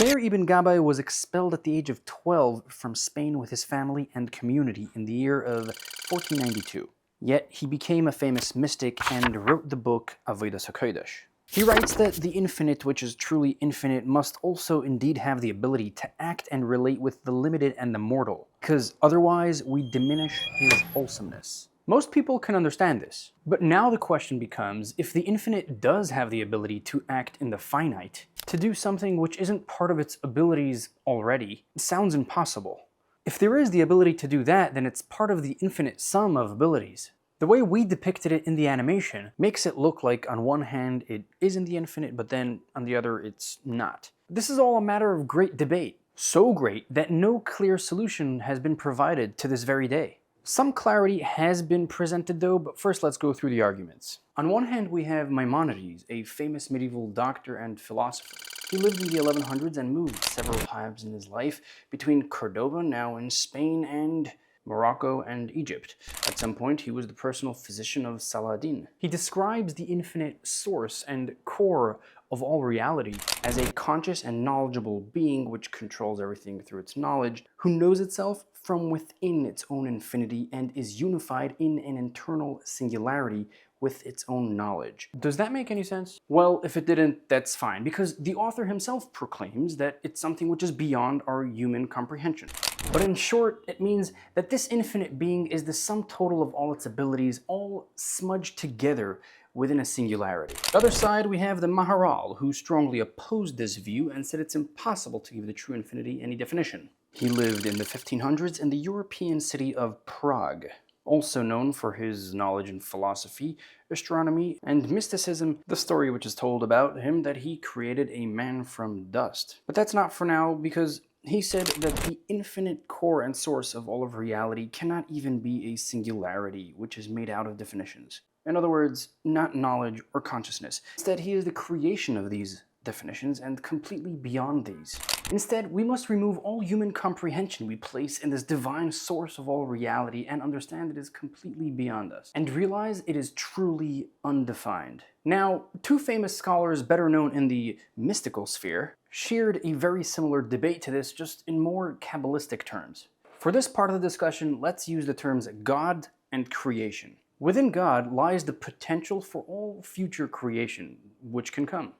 Meir ibn Gabbay was expelled at the age of 12 from Spain with his family and community in the year of 1492. Yet he became a famous mystic and wrote the book Avodas Hakodesh. He writes that the infinite, which is truly infinite, must also indeed have the ability to act and relate with the limited and the mortal, because otherwise we diminish his wholesomeness. Most people can understand this, but now the question becomes, if the infinite does have the ability to act in the finite, to do something which isn't part of its abilities already, it sounds impossible. If there is the ability to do that, then it's part of the infinite sum of abilities. The way we depicted it in the animation makes it look like on one hand it is in the infinite, but then on the other it's not. This is all a matter of great debate, so great that no clear solution has been provided to this very day. Some clarity has been presented though, but first let's go through the arguments. On one hand we have Maimonides, a famous medieval doctor and philosopher. He lived in the 1100s and moved several times in his life between Cordoba, now in Spain, and Morocco and Egypt. At some point, he was the personal physician of Saladin. He describes the infinite source and core of all reality as a conscious and knowledgeable being which controls everything through its knowledge, who knows itself from within its own infinity and is unified in an internal singularity with its own knowledge. Does that make any sense? Well, if it didn't, that's fine, because the author himself proclaims that it's something which is beyond our human comprehension. But in short, it means that this infinite being is the sum total of all its abilities, all smudged together within a singularity. On the other side, we have the Maharal, who strongly opposed this view and said it's impossible to give the true infinity any definition. He lived in the 1500s in the European city of Prague. Also known for his knowledge in philosophy, astronomy, and mysticism, the story which is told about him that he created a man from dust. But that's not for now, because he said that the infinite core and source of all of reality cannot even be a singularity, which is made out of definitions. In other words, not knowledge or consciousness. Instead, he is the creation of these definitions and completely beyond these. Instead, we must remove all human comprehension we place in this divine source of all reality and understand it is completely beyond us, and realize it is truly undefined. Now, two famous scholars better known in the mystical sphere shared a very similar debate to this, just in more Kabbalistic terms. For this part of the discussion, let's use the terms God and creation. Within God lies the potential for all future creation, which can come.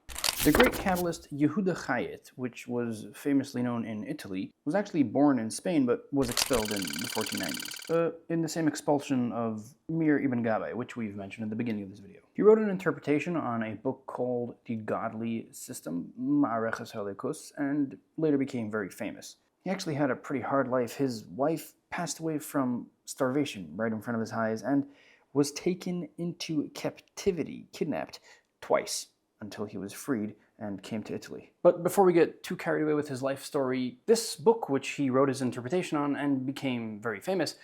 The great Kabbalist Yehuda Chayet, which was famously known in Italy, was actually born in Spain but was expelled in the 1490s, in the same expulsion of Meir Ibn Gabay, which we've mentioned at the beginning of this video. He wrote an interpretation on a book called The Godly System, Ma'areches Halikus, and later became very famous. He actually had a pretty hard life. His wife passed away from starvation right in front of his eyes and was taken into captivity, kidnapped, twice, until he was freed and came to Italy. But before we get too carried away with his life story, this book, which he wrote his interpretation on and became very famous,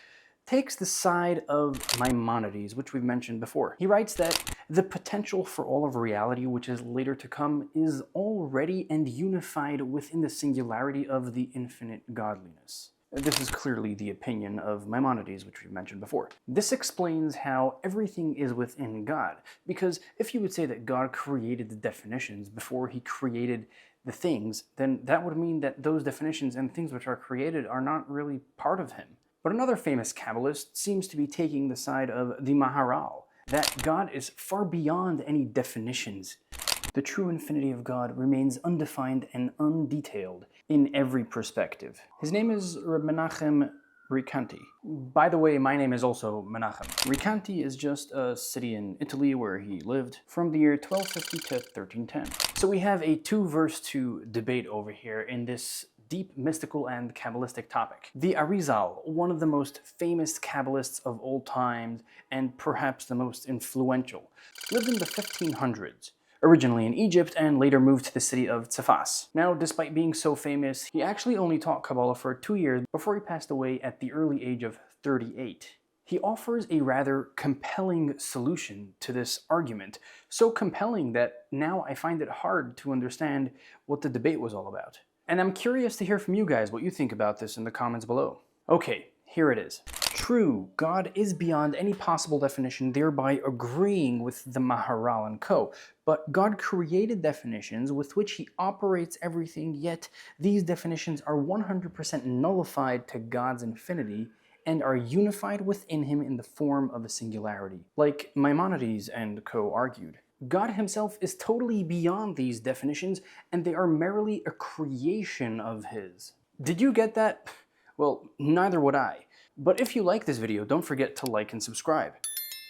takes the side of Maimonides, which we've mentioned before. He writes that the potential for all of reality, which is later to come, is already and unified within the singularity of the infinite godliness. This is clearly the opinion of Maimonides, which we've mentioned before. This explains how everything is within God, because if you would say that God created the definitions before he created the things, then that would mean that those definitions and things which are created are not really part of him. But another famous Kabbalist seems to be taking the side of the Maharal, that God is far beyond any definitions. The true infinity of God remains undefined and undetailed in every perspective. His name is Menachem Recanati. By the way, my name is also Menachem. Recanati is just a city in Italy where he lived from the year 1250 to 1310. So we have a 2-verse-2 debate over here in this deep mystical and Kabbalistic topic. The Arizal, one of the most famous Kabbalists of all times and perhaps the most influential, lived in the 1500s. Originally in Egypt and later moved to the city of Tzfas. Now, despite being so famous, he actually only taught Kabbalah for 2 years before he passed away at the early age of 38. He offers a rather compelling solution to this argument, so compelling that now I find it hard to understand what the debate was all about. And I'm curious to hear from you guys what you think about this in the comments below. Okay, Here it is. True, God is beyond any possible definition, thereby agreeing with the Maharal and co. But God created definitions with which he operates everything, yet these definitions are 100% nullified to God's infinity and are unified within him in the form of a singularity. Like Maimonides and co. argued, God himself is totally beyond these definitions, and they are merely a creation of his. Did you get that? Well, neither would I. But if you like this video, don't forget to like and subscribe.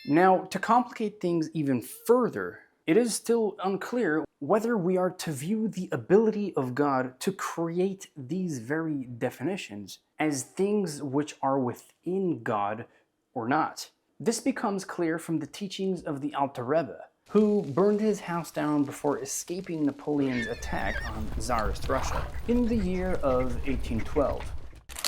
Now, to complicate things even further, it is still unclear whether we are to view the ability of God to create these very definitions as things which are within God or not. This becomes clear from the teachings of the Alter Rebbe, who burned his house down before escaping Napoleon's attack on Tsarist Russia in the year of 1812.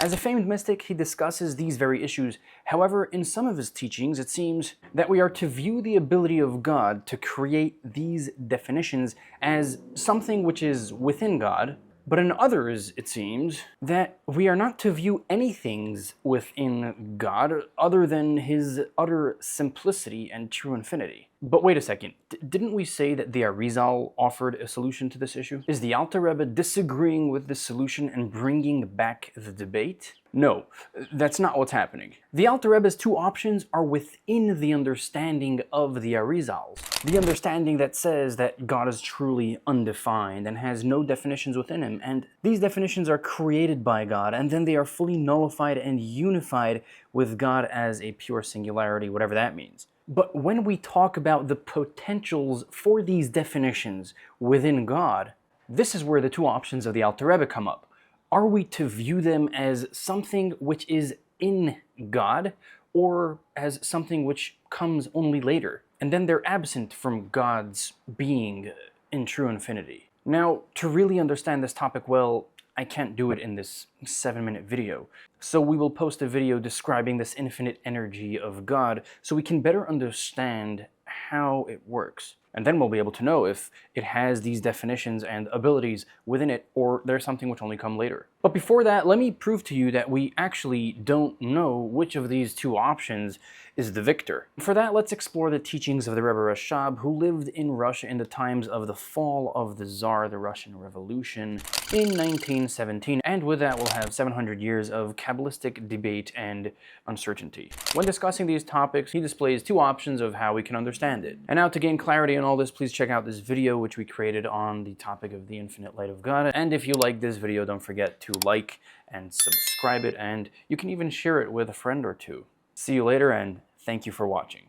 As a famed mystic, he discusses these very issues. However, in some of his teachings, it seems that we are to view the ability of God to create these definitions as something which is within God, but in others, it seems, that we are not to view anything within God other than his utter simplicity and true infinity. But wait a second, didn't we say that the Arizal offered a solution to this issue? Is the Alter Rebbe disagreeing with this solution and bringing back the debate? No, that's not what's happening. The Alter Rebbe's two options are within the understanding of the Arizals. The understanding that says that God is truly undefined and has no definitions within him, and these definitions are created by God, and then they are fully nullified and unified with God as a pure singularity, whatever that means. But when we talk about the potentials for these definitions within God, this is where the two options of the Alter Rebbe come up. Are we to view them as something which is in God, or as something which comes only later, and then they're absent from God's being in true infinity? Now, to really understand this topic well, I can't do it in this 7-minute video. So we will post a video describing this infinite energy of God so we can better understand how it works. And then we'll be able to know if it has these definitions and abilities within it, or there's something which only come later. But before that, let me prove to you that we actually don't know which of these two options is the victor. For that, let's explore the teachings of the Rebbe Rashab, who lived in Russia in the times of the fall of the Tsar, the Russian Revolution, in 1917. And with that, we'll have 700 years of Kabbalistic debate and uncertainty. When discussing these topics, he displays two options of how we can understand it. And now, to gain clarity on all this, please check out this video which we created on the topic of the infinite light of God. And if you like this video, don't forget to like and subscribe it, and you can even share it with a friend or two. See you later, and thank you for watching.